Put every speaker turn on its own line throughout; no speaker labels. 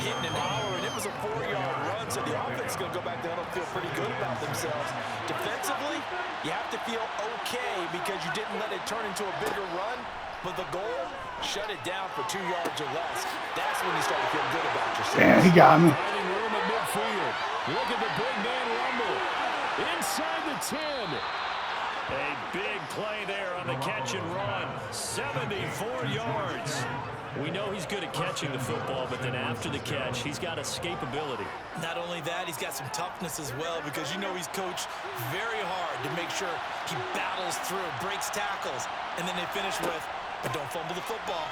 hitting an hour, and it was a 4-yard run, so the offense is going to go back there and feel pretty good about themselves. Defensively, you have to feel okay because you didn't let it turn into a bigger run, but the goal, shut it down for 2 yards or less. That's when you start to feel good about yourself.
Yeah, he got me.
Finding room at midfield. Look at the big man rumble. Inside the 10. A big play there on the catch and run. 74 yards. We know he's good at catching the football, but then after the catch, he's got escapability.
Not only that, he's got some toughness as well because you know he's coached very hard to make sure he battles through, breaks tackles, and then they finish with, but don't fumble the football.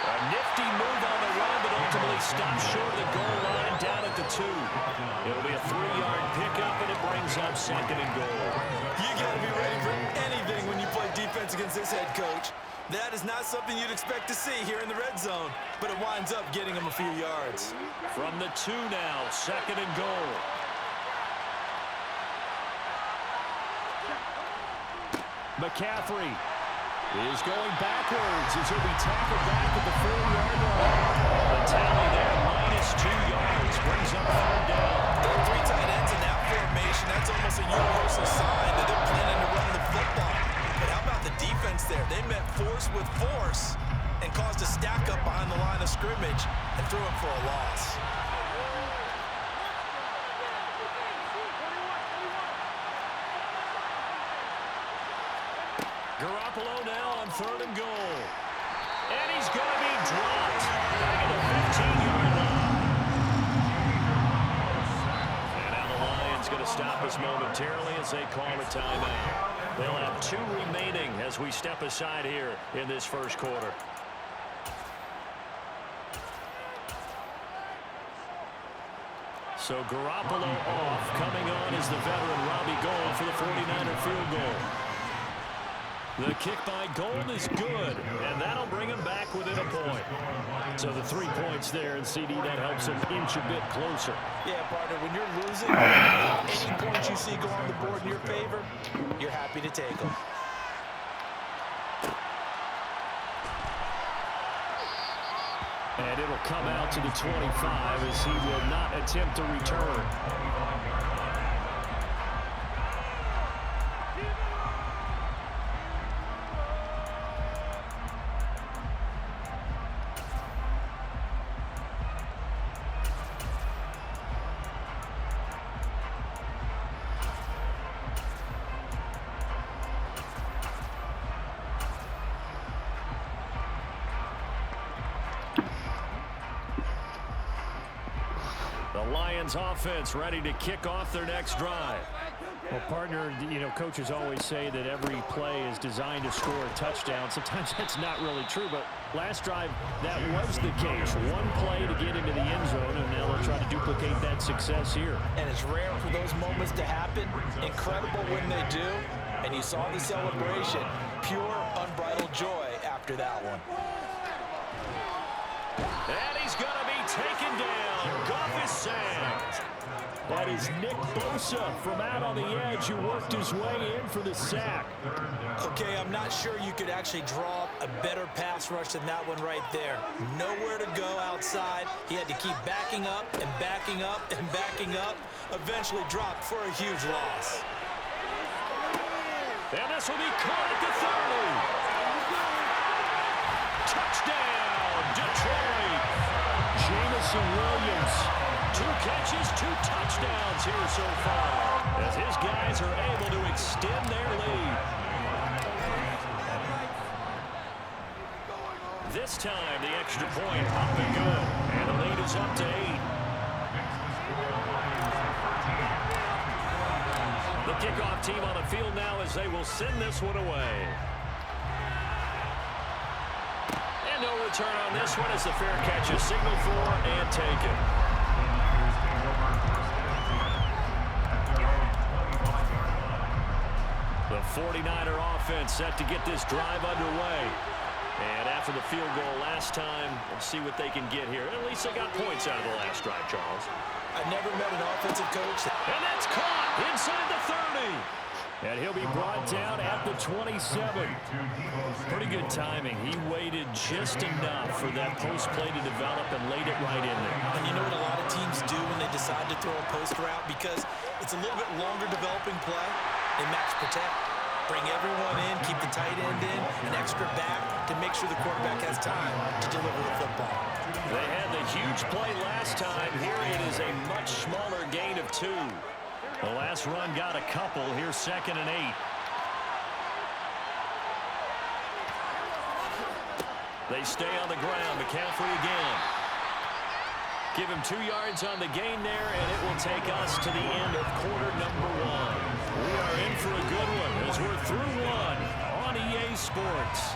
A nifty move on the run, but ultimately stopped short of the goal line down at the 2. It'll be a 3-yard pickup, and it brings up 2nd and goal.
You got to be ready for anything when you play defense against this head coach. That is not something you'd expect to see here in the red zone, but it winds up getting him a few yards.
From the 2 now, 2nd and goal. McCaffrey is going backwards as he'll be tackled back at the 4-yard line. The tally there, -2 yards, brings up 3rd down.
There are 3 tight ends in that formation. That's almost a universal sign that they're planning to run the football. But how about the defense there? They met force with force and caused a stack up behind the line of scrimmage and threw him for a loss.
Garoppolo now on 3rd and goal. And he's going to be dropped back at the 15-yard line. And now the Lions going to stop us momentarily as they call a timeout. They'll have 2 remaining as we step aside here in this first quarter. So Garoppolo off. Coming on is the veteran Robbie Gould for the 49er field goal. The kick by Gould is good, and that'll bring him back within a point. So the 3 points there, and CD, that helps him inch a bit closer.
Yeah, partner, when you're losing, any points you see go on the board in your favor, you're happy to take them.
And it'll come out to the 25 as he will not attempt to return. Lions offense ready to kick off their next drive.
Well, partner, you know, coaches always say that every play is designed to score a touchdown. Sometimes that's not really true, but last drive, that was the case. One play to get into the end zone, and now they'll try to duplicate that success here.
And it's rare for those moments to happen. Incredible when they do. And you saw the celebration. Pure, unbridled joy after that one.
And he's going to be taken down. Goff is sacked.
That is Nick Bosa from out on the edge who worked his way in for the sack.
Okay, I'm not sure you could actually draw a better pass rush than that one right there. Nowhere to go outside. He had to keep backing up and backing up and backing up. Eventually dropped for a huge loss.
And this will be caught at the 30. Touchdown, Detroit.
Jamison Williams.
2 catches, 2 touchdowns here so far, as his guys are able to extend their lead. This time, the extra point up and good, and the lead is up to 8. The kickoff team on the field now as they will send this one away. And no return on this one as the fair catch is signaled for and taken. The 49er offense set to get this drive underway. And after the field goal last time, we'll see what they can get here. At least they got points out of the last drive, Charles.
I never met an offensive coach.
And that's caught inside the 30.
And he'll be brought down at the 27. Pretty good timing. He waited just enough for that post play to develop and laid it right in there.
And you know what a lot of teams do when they decide to throw a post route? Because it's a little bit longer developing play. They max protect, bring everyone in, keep the tight end in, an extra back to make sure the quarterback has time to deliver the football.
They had the huge play last time. Here it is a much smaller gain of 2. The last run got a couple. Here's 2nd and 8. They stay on the ground. McCaffrey again. Give him 2 yards on the gain there, and it will take us to the end of quarter number 1. We are in for a good one as we're through 1 on EA Sports.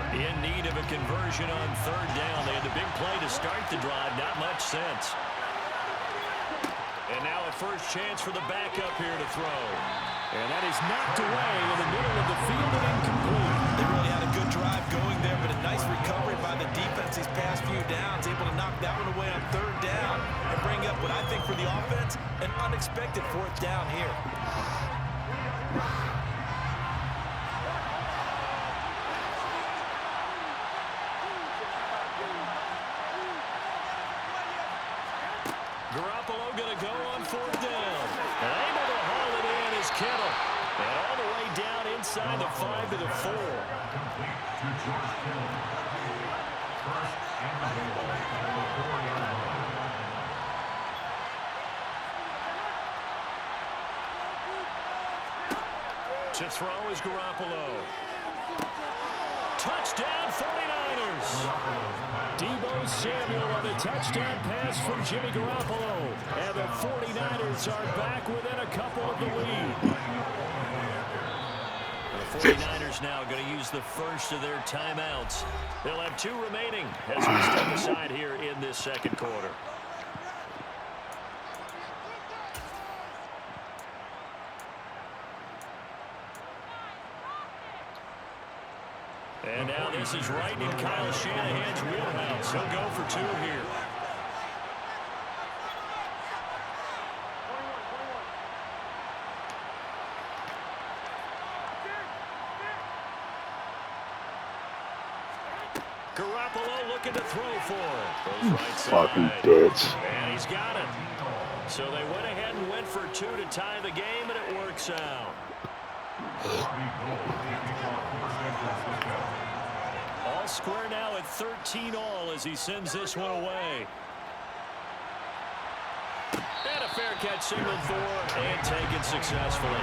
In need of a conversion on 3rd down. They had the big play to start the drive. Not much sense. And now a first chance for the backup here to throw. And that is knocked away in the middle of the field and incomplete.
They really had a good drive going there, but a nice recovery by the defense these past few downs. Able to knock that one away on 3rd down and bring up what I think for the offense, an unexpected 4th down here.
Garoppolo going to go on 4th down. And able to haul it in is Kittle. And all the way down inside the 5 to the 4. To throw is Garoppolo. Touchdown 49ers. Deebo Samuel on the touchdown pass from Jimmy Garoppolo. And the 49ers are back within a couple of the lead. The 49ers now going to use the first of their timeouts. They'll have 2 remaining as we step aside here in this 2nd quarter. And now this is right in Kyle Shanahan's wheelhouse. He'll go for 2 here. Garoppolo looking to throw for it. Goes right side.
Fucking bitch.
And he's got it. So they went ahead and went for 2 to tie the game, and it works out. All square now at 13 all as he sends this one away. And a fair catch signaled for and taken successfully.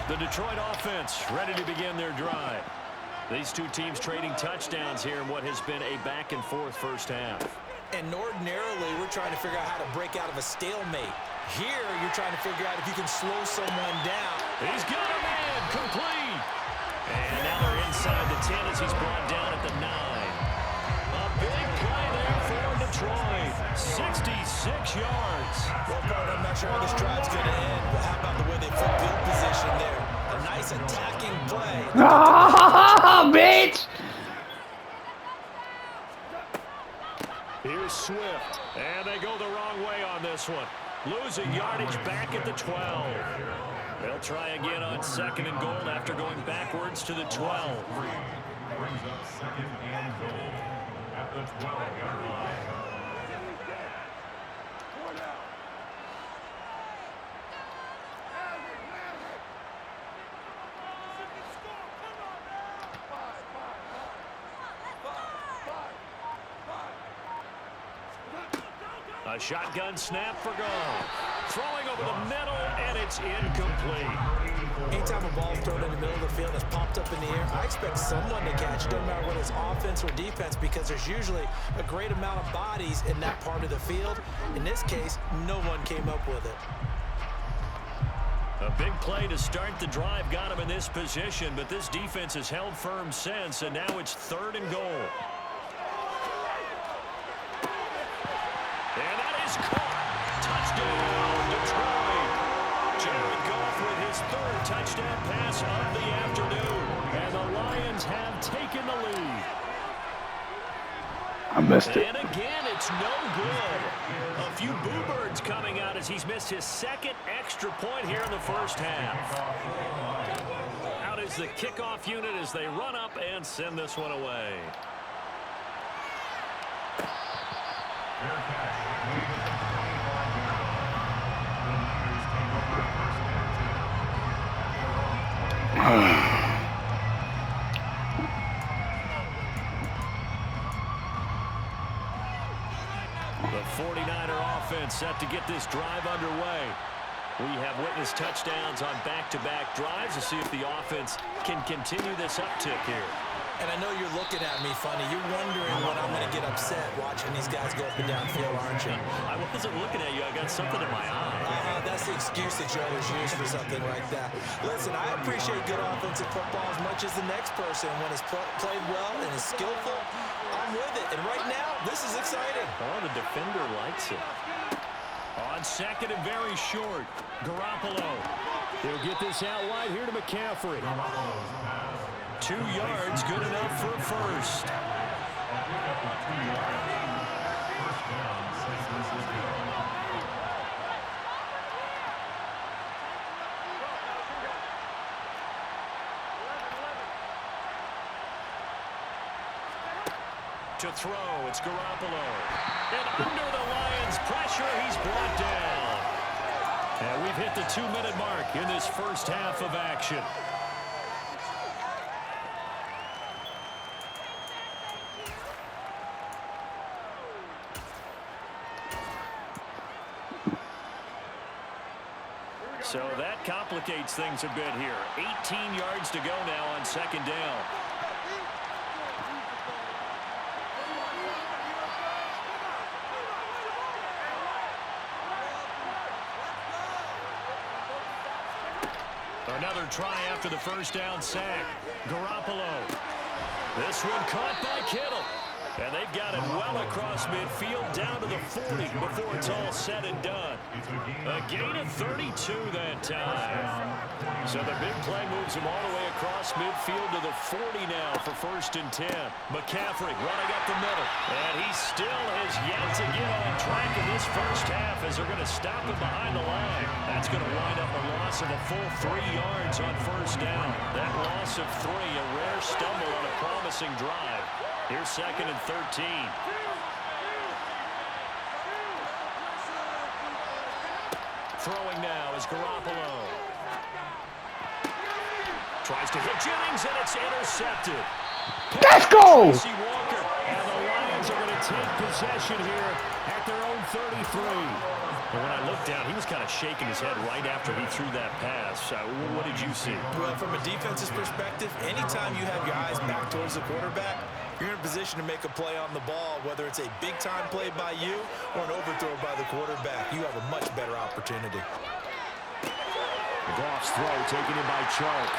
The Detroit offense ready to begin their drive. These 2 teams trading touchdowns here in what has been a back-and-forth first half.
And ordinarily, we're trying to figure out how to break out of a stalemate. Here, you're trying to figure out if you can slow someone down.
He's got a man, complete. And now they're inside the 10 as he's brought down at the 9. A big play there for Detroit. 66 yards.
Well, partner, I'm not sure how this drive's going to end, but how about the way they put field position there? A nice attacking play.
Ah, bitch!
Here's Swift, and they go the wrong way on this one. Losing yardage back at the 12. They'll try again on 2nd and goal after going backwards to the 12.
Brings up 2nd and goal at the 12-yard line.
A shotgun snap for goal. Throwing over the middle, and it's incomplete.
Anytime a ball is thrown in the middle of the field that's popped up in the air, I expect someone to catch it, no matter whether it's offense or defense, because there's usually a great amount of bodies in that part of the field. In this case, no one came up with it.
A big play to start the drive got him in this position, but this defense has held firm since, and now it's 3rd and goal. And that is caught. Touchdown, Detroit. Jared Goff with his 3rd touchdown pass of the afternoon. And the Lions have taken the lead.
I missed it.
And again, it's no good. A few boo birds coming out as he's missed his 2nd extra point here in the first half. Out is the kickoff unit as they run up and send this one away. The 49er offense set to get this drive underway. We have witnessed touchdowns on back-to-back drives to see if the offense can continue this uptick here.
And I know you're looking at me funny. You're wondering when I'm going to get upset watching these guys go up and down field, aren't you?
I wasn't looking at you. I got something in my eye.
That's the excuse that you always use for something like that. Listen, I appreciate good offensive football as much as the next person. When it's played well and is skillful, I'm with it. And right now, this is exciting.
Oh, the defender likes it. On 2nd and very short, Garoppolo.
He'll get this out wide here to McCaffrey.
2 yards, good enough for a first. To throw, it's Garoppolo. And under the Lions' pressure, he's brought down. And we've hit the 2-minute mark in this first half of action. So that complicates things a bit here. 18 yards to go now on 2nd down. Another try after the first down sack. Garoppolo. This one caught by Kittle. And they've got it well across midfield down to the 40 before it's all said and done. A gain of 32 that time. So the big play moves him all the way across midfield to the 40 now for 1st and 10. McCaffrey running up the middle. And he still has yet to get on track in this first half as they're going to stop him behind the line. That's going to wind up a loss of a full 3 yards on 1st down. That loss of 3, a rare stumble on a promising drive. Here's 2nd and 13. Throwing now is Garoppolo. Tries to hit Jennings, and it's intercepted.
Let's go!
Walker, and the Lions are going to take possession here at their own 33.
And when I looked down, he was kind of shaking his head right after he threw that pass. What did you see?
Well, from a defensive perspective, anytime you have your eyes back towards the quarterback, you're in a position to make a play on the ball, whether it's a big-time play by you or an overthrow by the quarterback. You have a much better opportunity.
Goff's throw taken in by Chark.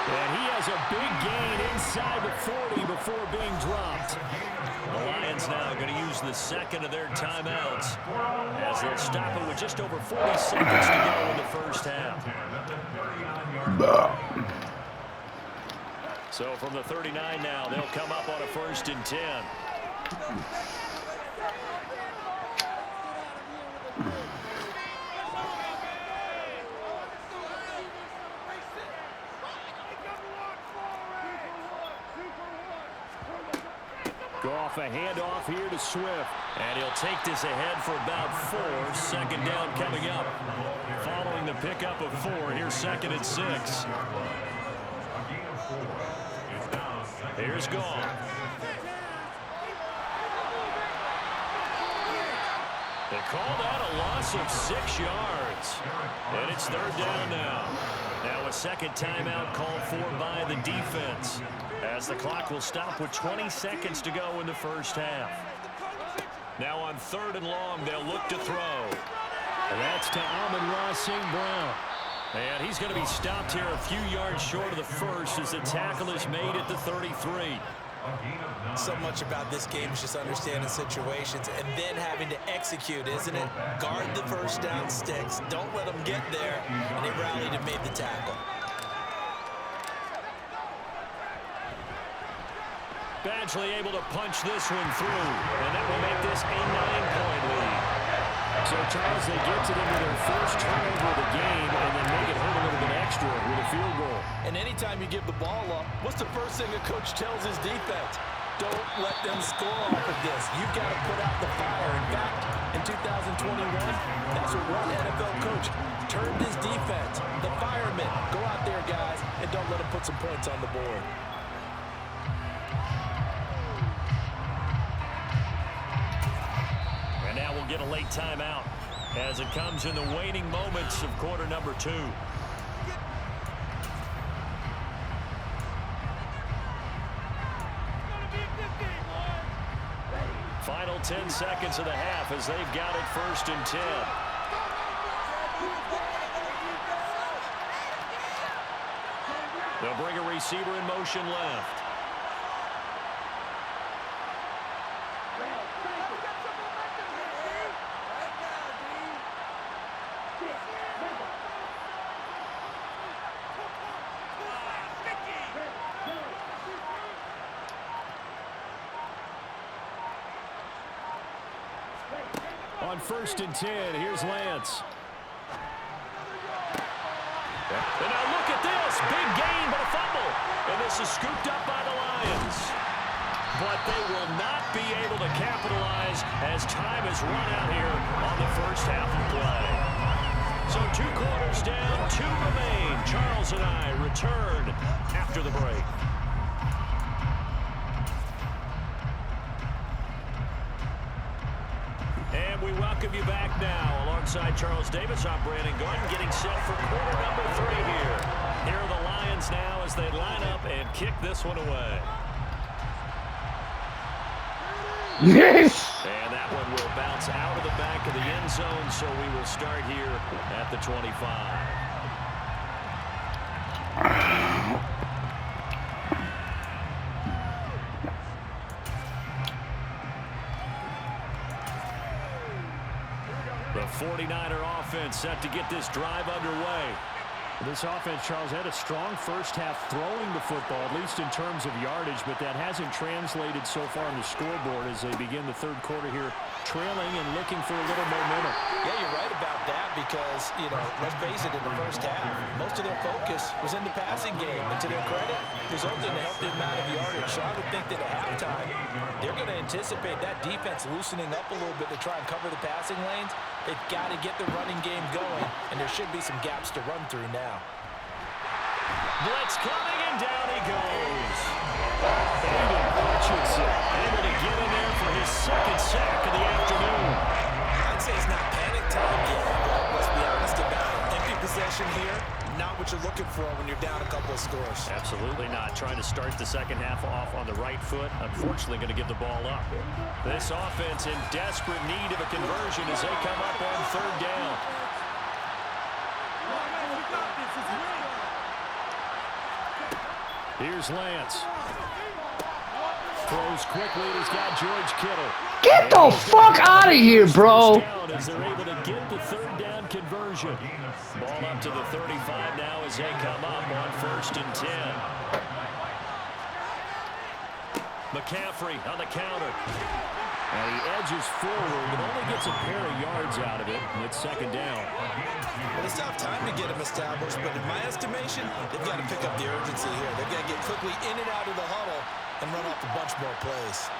And he has a big gain inside the 40 before being dropped.
The Lions now going to use the 2nd of their timeouts as they'll stop it with just over 40 seconds to go in the first half. So from the 39 now, they'll come up on a 1st and 10.
Goff a handoff here to Swift.
And he'll take this ahead for about 4. 2nd down coming up. Following the pickup of 4, here's 2nd and 6. Here's Goff. They call that a a loss of 6 yards. And it's third down now. Now a second timeout called for by the defense, as the clock will stop with 20 seconds to go in the first half. Now on 3rd and long, they'll look to throw.
And that's to Amon-Ra St. Brown.
And he's going to be stopped here a few yards short of the first as the tackle is made at the 33.
So much about this game is just understanding situations and then having to execute, isn't it? Guard the first down sticks. Don't let them get there. And they rallied and made the tackle.
Badgley able to punch this one through, and that will make this a 9-point lead.
So, Charles, they get to them with their first turnover of the game and then make it hurt a little bit extra with a field goal.
And anytime you give the ball up, what's the first thing a coach tells his defense? Don't let them score off of this. You've got to put out the fire. In fact, in 2021, that's what one NFL coach turned his defense. The firemen. Go out there, guys, and don't let them put some points on the board.
And now we'll get a late timeout as it comes in the waning moments of quarter number 2. Final 10 seconds of the half as they've got it 1st and 10. They'll bring a receiver in motion left.
On 1st and 10, here's Lance.
And now look at this. Big gain, but a fumble. And this is scooped up by the Lions. But they will not be able to capitalize as time has run out here on the first half of play. So 2 quarters down, 2 remain. Charles and I return after the break. And we welcome you back now. Alongside Charles Davis, I'm Brandon Gordon, getting set for quarter number 3 here. Here are the Lions now as they line up and kick this one away.
Yes!
And that one will bounce out of the back of the end zone, so we will start here at the 25. The 49er offense set to get this drive underway.
This offense, Charles, had a strong first half throwing the football, at least in terms of yardage, but that hasn't translated so far on the scoreboard as they begin the 3rd quarter here, trailing and looking for a little momentum.
Yeah, you're right about that because, let's face it, in the first half, most of their focus was in the passing game. And to their credit, resulted in a healthy amount of yardage. So I would think that at halftime, they're going to anticipate that defense loosening up a little bit to try and cover the passing lanes. They've got to get the running game going, and there should be some gaps to run through now.
Blitz coming, and down he goes. Aiden Hutchinson able to get in there for his 2nd sack of the afternoon.
I'd say it's not panic time yet, but let's be honest about it. Empty possession here, not what you're looking for when you're down a couple of scores.
Absolutely not. Trying to start the second half off on the right foot. Unfortunately, going to give the ball up. This offense in desperate need of a conversion as they come up on 3rd down.
Here's Lance. Throws quickly. He's got George Kittle.
Get the fuck out of here, bro.
As they're able to get the 3rd down conversion. Ball up to the 35 now as they come up on 1st and 10. McCaffrey on the counter.
And he edges forward, but only gets a pair of yards out of it, and it's 2nd down.
Well, it's not time to get them established, but in my estimation, they've got to pick up the urgency here. They've got to get quickly in and out of the huddle and run off a bunch more plays.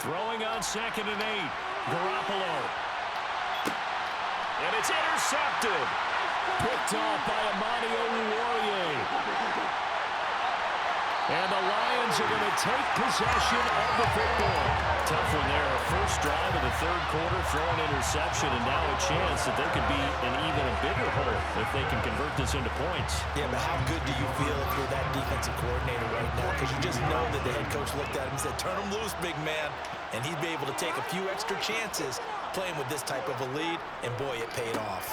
Throwing on 2nd and 8. Garoppolo. And it's intercepted. Picked off by Amani Oruwariye. And the Lions are going to take possession of the football. Tough one there. First drive of the third quarter, throw an interception, and now a chance that there could be an even a bigger hole if they can convert this into points.
Yeah, but how good do you feel if you're that defensive coordinator right now? Because you just know that the head coach looked at him and said, turn him loose, big man. And he'd be able to take a few extra chances playing with this type of a lead, and boy, it paid off.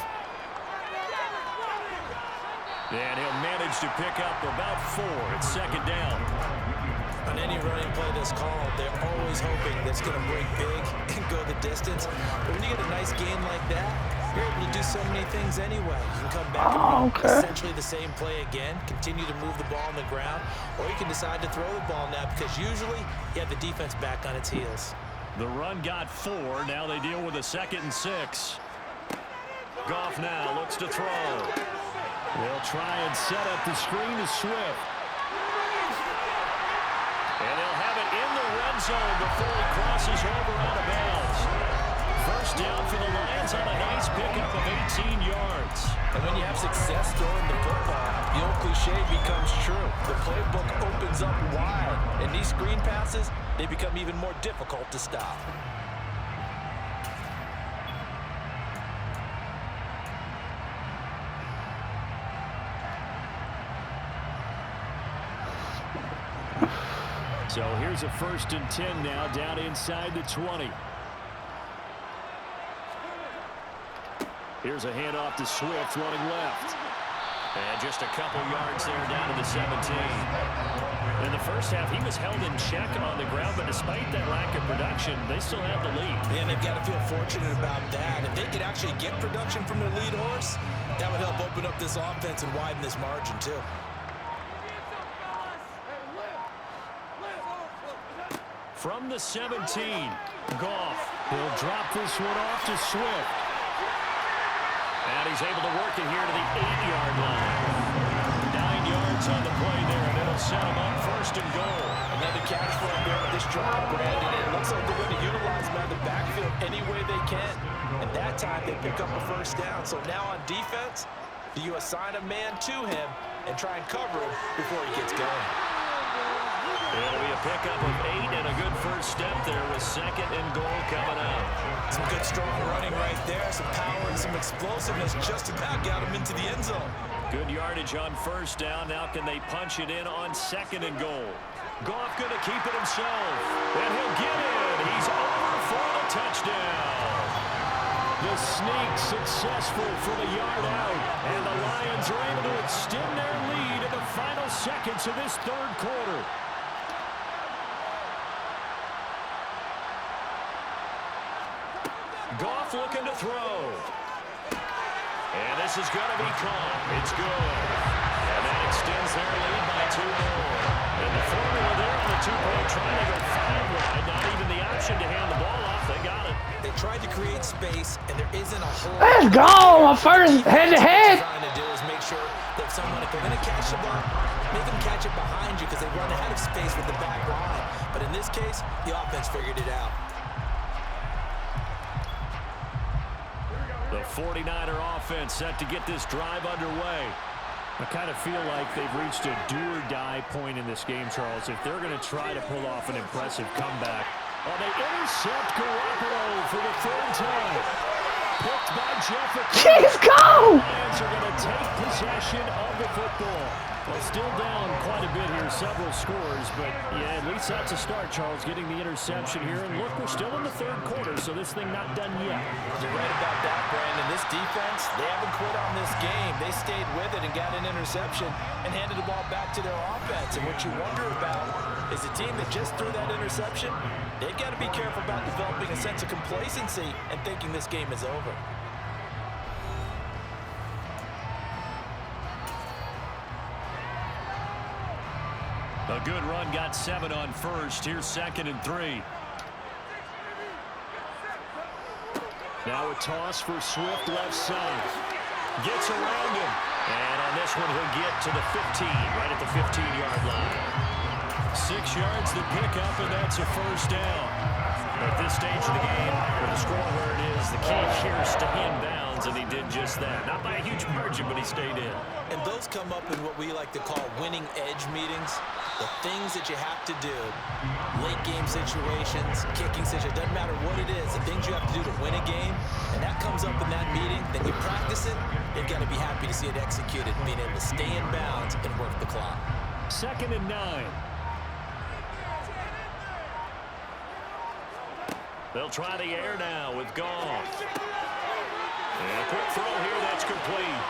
And he'll manage to pick up about 4. It's second down.
On any running play that's called, they're always hoping that it's going to break big and go the distance. But when you get a nice game like that, you're able to do so many things anyway. You can come back and run essentially the same play again, continue to move the ball on the ground, or you can decide to throw the ball now because usually you have the defense back on its heels.
The run got 4. Now they deal with a 2nd and 6. Goff now looks to throw. They'll try and set up the screen to Swift. And they'll have it in the red zone before he crosses over out of bounds. First down for the Lions on a nice pickup of 18 yards.
And when you have success throwing the football, the old cliche becomes true. The playbook opens up wide, and these screen passes, they become even more difficult to stop.
So here's a 1st and 10 now, down inside the 20. Here's a handoff to Swift running left. And just a couple yards there down to the 17. In the first half, he was held in check on the ground, but despite that lack of production, they still have the lead.
And they've got to feel fortunate about that. If they could actually get production from their lead horse, that would help open up this offense and widen this margin too.
From the 17, Goff. He'll drop this one off to Swift. And he's able to work it here to the 8-yard line. 9 yards on the play there, and it'll set him up 1st and goal.
Another catch for him there with this drive, Brandon. And it looks like they're going to utilize him out of the backfield any way they can. And that time they pick up a 1st down. So now on defense, do you assign a man to him and try and cover him before he gets going?
It'll be a pickup of 8 and a good first step there with 2nd and goal coming up.
Some good strong running right there, some power and some explosiveness just about got him into the end zone.
Good yardage on 1st down. Now can they punch it in on 2nd and goal? Goff going to keep it himself. And he'll get it. He's over for the touchdown. The sneak successful for the yard out. And the Lions are able to extend their lead in the final seconds of this third quarter. Goff looking to throw. And this is going to be caught. It's good. And that extends their lead by 2 more. And the formula there on the 2-point trying to go 5 wide. Not even the option to hand the ball off. They got it.
They tried to create space, and there isn't a hole.
Let's go! My first head-to-head.
What they're trying to do is make sure that someone, if they're going to catch the ball, make them catch it behind you because they run ahead of space with the back line. But in this case, the offense figured it out.
The 49er offense set to get this drive underway.
I kind of feel like they've reached a do-or-die point in this game, Charles. If they're going to try to pull off an impressive comeback.
Oh, they intercept Garoppolo for the 3rd time. Picked by Jeff.
Let's go!
Lions are going to take possession of the football.
Well, still down quite a bit here, several scores, but yeah, at least that's a start, Charles, getting the interception here. And look, we're still in the 3rd quarter, so this thing not done yet.
You're right about that, Brandon. This defense, they haven't quit on this game. They stayed with it and got an interception and handed the ball back to their offense. And what you wonder about is a team that just threw that interception, they've got to be careful about developing a sense of complacency and thinking this game is over.
A good run, got 7 on 1st. Here's 2nd and 3.
Now a toss for Swift left side.
Gets around him. And on this one, he'll get to the 15, right at the 15-yard line. 6 yards to pick up, and that's a 1st down. At this stage of the game, with the score where it is, the key here is stay in bounds, and he did just that. Not by a huge margin, but he stayed in.
And those come up in what we like to call winning edge meetings. The things that you have to do, late game situations, kicking situations, doesn't matter what it is, the things you have to do to win a game, and that comes up in that meeting, then you practice it, you've got to be happy to see it executed, being able to stay in bounds and work the clock.
2nd and 9.
They'll try the air now with Goff. And a quick throw here, that's complete.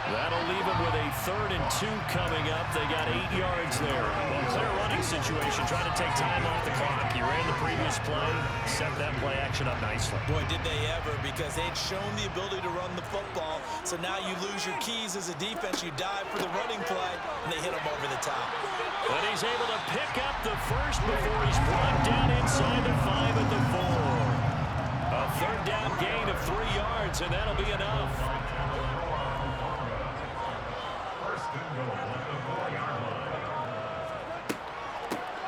That'll leave them with a 3rd and 2 coming up. They got 8 yards there. Well, clear running situation, trying to take time off the clock. He ran the previous play, set that play action up nicely.
Boy, did they ever, because they'd shown the ability to run the football. So now you lose your keys as a defense. You dive for the running play, and they hit him over the top.
But he's able to pick up the first before he's brought down inside the 5 at the 4. A 3rd down gain of 3 yards, and that'll be enough.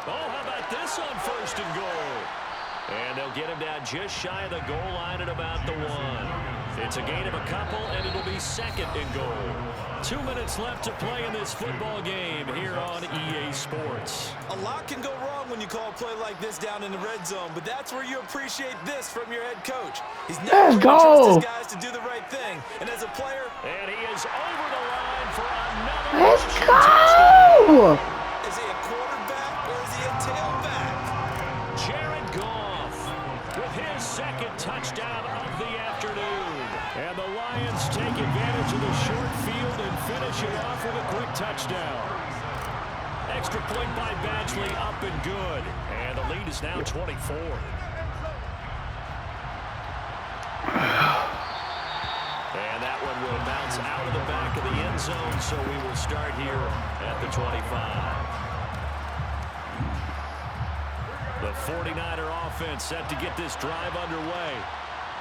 Oh, how about this on 1st and goal? And they'll get him down just shy of the goal line at about the 1. It's a gain of a couple, and it'll be 2nd and goal. 2 minutes left to play in this football game here on EA Sports.
A lot can go wrong when you call a play like this down in the red zone, but that's where you appreciate this from your head coach. He's never going to trust his guys to do the right thing. And as a player,
and he is over the line for another
Let's go!
Is he a quarterback or is he a tailback?
Jared Goff with his 2nd touchdown of the afternoon. And the Lions take advantage of the short field and finish it off with a quick touchdown. Extra point by Badgley, up and good. And the lead is now 24. And that one will bounce out of the back of the end zone, so we will start here at the 25. The 49er offense set to get this drive underway.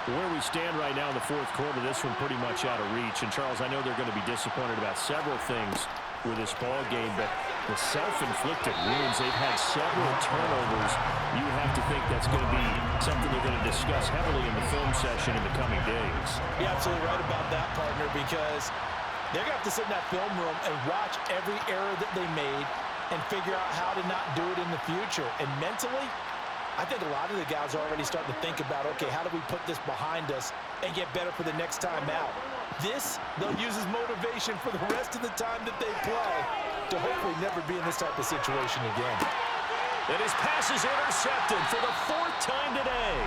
Where we stand right now in the 4th quarter, this one pretty much out of reach. And, Charles, I know they're going to be disappointed about several things with this ball game, but the self-inflicted wounds, they've had several turnovers. You have to think that's going to be something they're going to discuss heavily in the film session in the coming days.
You're absolutely right about that, partner, because they're going to have to sit in that film room and watch every error that they made and figure out how to not do it in the future. And mentally, I think a lot of the guys are already starting to think about, okay, how do we put this behind us and get better for the next time out? This, they'll use as motivation for the rest of the time that they play to hopefully never be in this type of situation again.
And his pass is intercepted for the 4th time today.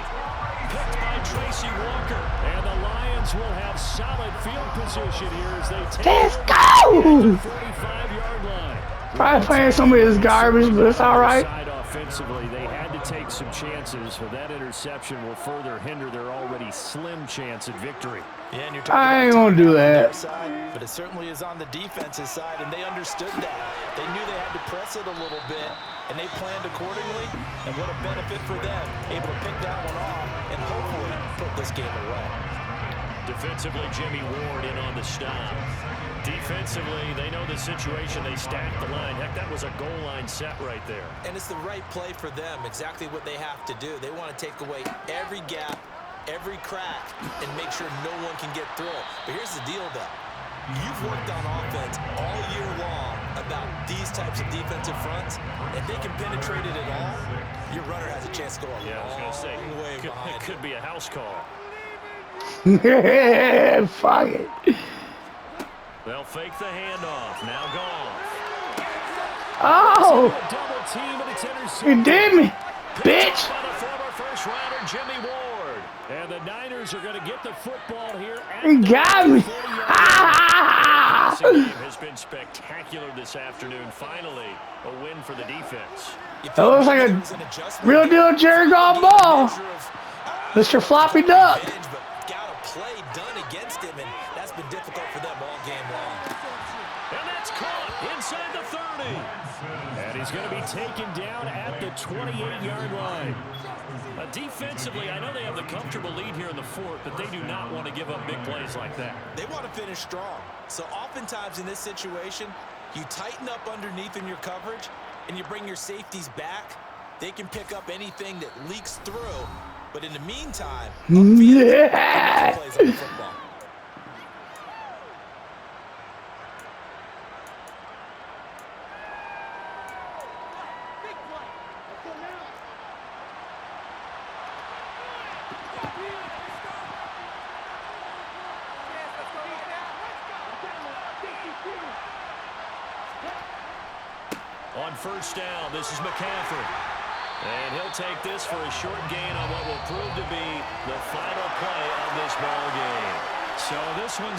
Picked by Tracy Walker. And the Lions will have solid field position here as they take
Let's go!
45-yard line.
Probably playing some of this garbage, but it's all right.
Offensively, they had to take some chances, but that interception will further hinder their already slim chance at victory.
Yeah, and you're
I ain't gonna do that.
Side, but it certainly is on the defensive side, and they understood that. They knew they had to press it a little bit, and they planned accordingly. And what a benefit for them, able to pick that one off and hopefully put this game away.
Defensively, Jimmy Ward in on the stop. Defensively, they know the situation. They stacked the line. Heck, that was a goal line set right there.
And it's the right play for them, exactly what they have to do. They want to take away every gap, every crack, and make sure no one can get through it. But here's the deal, though. You've worked on offense all year long about these types of defensive fronts. If they can penetrate it at all, your runner has a chance to go a long way behind.
It could be a house call.
Fuck it.
They'll fake the handoff. Now Goff.
Oh!
Double team, and it's intercepted.
You did me, bitch!
By the former first-rounder, Jimmy Ward.
And the Niners are going to get the football here.
You got me!
The game has been spectacular this afternoon. Finally, a win for the defense.
That looks like a real deal Jerry Goff ball. Mr. Floppy Duck.
Got a play done against him, and that's been difficult for them all game long.
And that's caught inside the 30.
And he's going to be taken down at the 28-yard line.
Defensively, I know they have the comfortable lead here in the 4th, but they do not want to give up big plays like that.
They want to finish strong. So oftentimes in this situation, you tighten up underneath in your coverage, and you bring your safeties back They can pick up anything that leaks through, but in the meantime,
Yeah.
plays on the football.
On first down, this is McCaffrey. And he'll take this for a short gain on what will prove to be the final play of this ball game.
So this one's